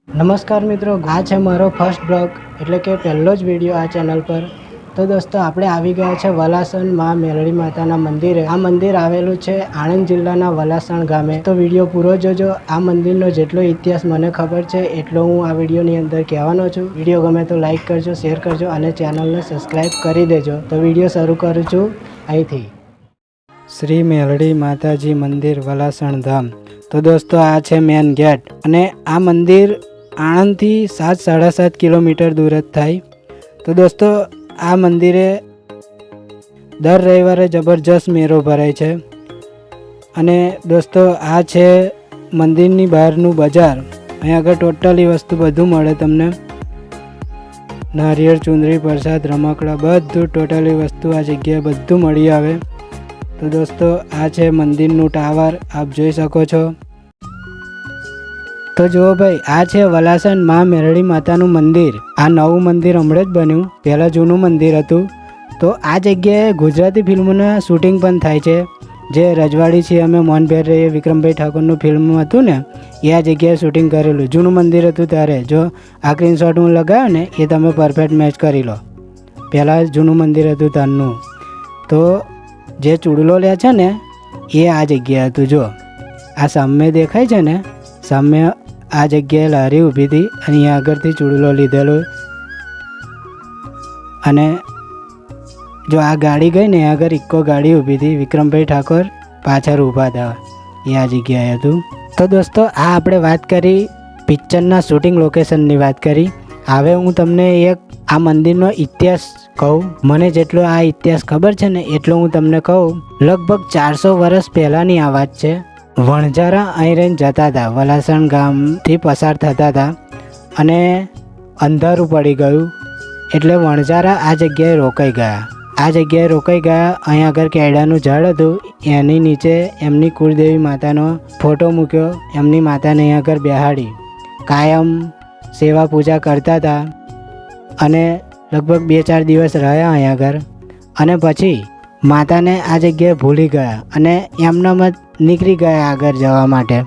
નમસ્કાર મિત્રો, આ છે મારો ફર્સ્ટ બ્લોગ એટલે કે પહેલો જ વિડીયો આ ચેનલ પર. તો દોસ્તો આપણે આવી ગયા છે વલાસણ માં મેલડી માતાના મંદિરે. આ મંદિર આવેલું છે આણંદ જિલ્લાના વલાસણ ગામે. તો વિડીયો પૂરો જોજો. આ મંદિરનો જેટલો ઇતિહાસ મને ખબર છે એટલો હું આ વિડીયોની અંદર કહેવાનો છું. વિડીયો ગમે તો લાઈક કરજો, શેર કરજો અને ચેનલને સબસ્ક્રાઈબ કરી દેજો. તો વિડીયો શરૂ કરું છું અહીંથી. શ્રી મેલડી માતાજી મંદિર વલાસણ ધામ. તો દોસ્તો આ છે મેન ગેટ અને આ મંદિર આણંદથી 7-7.5 કિલોમીટર દૂર જ થાય. તો દોસ્તો આ મંદિરે દર રવિવારે જબરજસ્ત મેળો ભરાય છે. અને દોસ્તો આ છે મંદિરની બહારનું બજાર. અહીં આગળ ટોટલી વસ્તુ બધું મળે તમને. નારિયેળ, ચુંદડી, પ્રસાદ, રમકડા બધું ટોટલી વસ્તુ આ જગ્યાએ બધું મળી આવે. તો દોસ્તો આ છે મંદિરનું ટાવર, આપ જોઈ શકો છો. તો જુઓ ભાઈ, આ છે વલાસણ માં મેલડી માતાનું મંદિર. આ નવું મંદિર હમણાં જ બન્યું, પહેલાં જૂનું મંદિર હતું. તો આ જગ્યાએ ગુજરાતી ફિલ્મોના શૂટિંગ પણ થાય છે. જે રજવાડી છે અમે મોહનભાઈ રહીએ, વિક્રમભાઈ ઠાકોરનું ફિલ્મ હતું ને, એ આ જગ્યાએ શૂટિંગ કરેલું. જૂનું મંદિર હતું ત્યારે. જો આ સ્ક્રીનશોટ હું લગાવ્યો ને એ તમે પરફેક્ટ મેચ કરી લો. પહેલાં જૂનું મંદિર હતું ત્યારનું. તો જે ચૂડલો લે છે ને એ આ જગ્યાએ હતું. જો આ સામે દેખાય છે ને, સામે આ જગ્યાએ લારી ઊભી હતી અને અહીંયા આગળથી ચૂડલો લીધેલો. અને જો આ ગાડી ગઈ ને આગળ ઇક્કો ગાડી ઊભી હતી, વિક્રમભાઈ ઠાકોર પાછળ ઊભા હતા, એ આ જગ્યાએ હતું. તો દોસ્તો આ આપણે વાત કરી પિક્ચરના શૂટિંગ લોકેશનની વાત કરી. હવે હું તમને એક આ મંદિરનો ઇતિહાસ કહું. મને જેટલો આ ઇતિહાસ ખબર છે ને એટલો હું તમને કહું. લગભગ 400 વર્ષ પહેલાંની આ વાત છે. વણઝારા અહીં રહીને જતા હતા, વલાસણ ગામથી પસાર થતા હતા અને અંધારું પડી ગયું એટલે વણઝારા આ જગ્યાએ રોકાઈ ગયા. અહીં આગળ કેળાનું ઝાડ હતું, એની નીચે એમની કુળદેવી માતાનો ફોટો મૂક્યો. એમની માતાને અહીં આગળ બેહાડી કાયમ સેવા પૂજા કરતા હતા અને લગભગ 2-4 દિવસ રહ્યા અહીં આગળ. અને પછી માતાને આ જગ્યાએ ભૂલી ગયા અને એમનામાં નીકળી ગયા આગળ જવા માટે.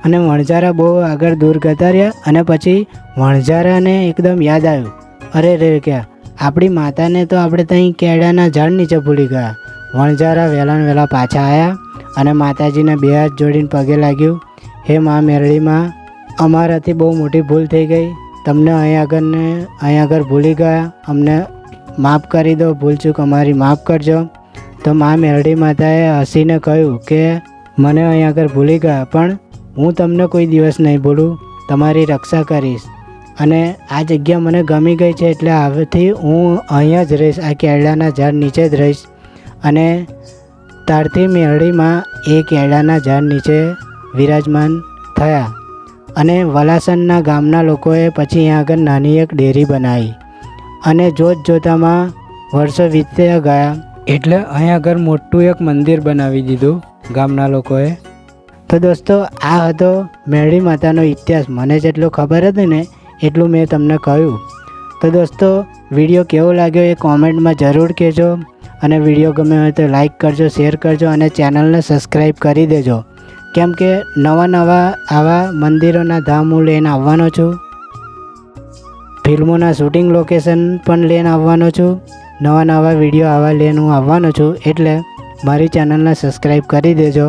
અને વણઝારા બહુ આગળ દૂર જતા રહ્યા અને પછી વણઝારાને એકદમ યાદ આવ્યું, અરે રે ક્યાં આપણી માતાને તો આપણે ત્યાં કેળાના ઝાડ નીચે ભૂલી ગયા. વણઝારા વહેલા પાછા આવ્યા અને માતાજીને 2 હાથ જોડીને પગે લાગ્યું, હે મા મેલડીમાં, અમારાથી બહુ મોટી ભૂલ થઈ ગઈ. તમને અહીં આગળ ભૂલી ગયા, અમને માફ કરી દો, ભૂલચૂક અમારી માફ કરજો. તો મા મેલડી માતાએ હસીને કહ્યું કે મને અહીં આગળ ભૂલી ગયા પણ હું તમને કોઈ દિવસ નહીં ભૂલું, તમારી રક્ષા કરીશ. અને આ જગ્યા મને ગમી ગઈ છે એટલે હવેથી હું અહીંયા જ રહીશ, આ કેળાના ઝાડ નીચે જ રહીશ. અને ત્યારથી મેલડીમાં એ કેળાના ઝાડ નીચે વિરાજમાન થયા. અને વલાસણના ગામના લોકોએ પછી અહીંયા આગળ નાની એક ડેરી બનાવી અને જોતામાં વર્ષો વીતતા ગયા એટલે અહીં આગળ મોટું એક મંદિર બનાવી દીધું ગામના લોકોએ. તો દોસ્તો આ હતો મેલડી માતાનો ઇતિહાસ. મને જેટલું ખબર હતી ને એટલું મેં તમને કહ્યું. તો દોસ્તો વિડીયો કેવો લાગ્યો એ કોમેન્ટમાં જરૂર કહેજો. અને વિડીયો ગમે હોય તો લાઈક કરજો, શેર કરજો અને ચેનલને સબસ્ક્રાઈબ કરી દેજો. કેમ કે નવા આવા મંદિરોના ધામ હું લઈને આવવાનો છું. ફિલ્મોના શૂટિંગ લોકેશન પણ લઈને આવવાનો છું. નવા વિડીયો આવા લઈને હું આવવાનો છું. એટલે મારી ચેનલને સબસ્ક્રાઈબ કરી દેજો.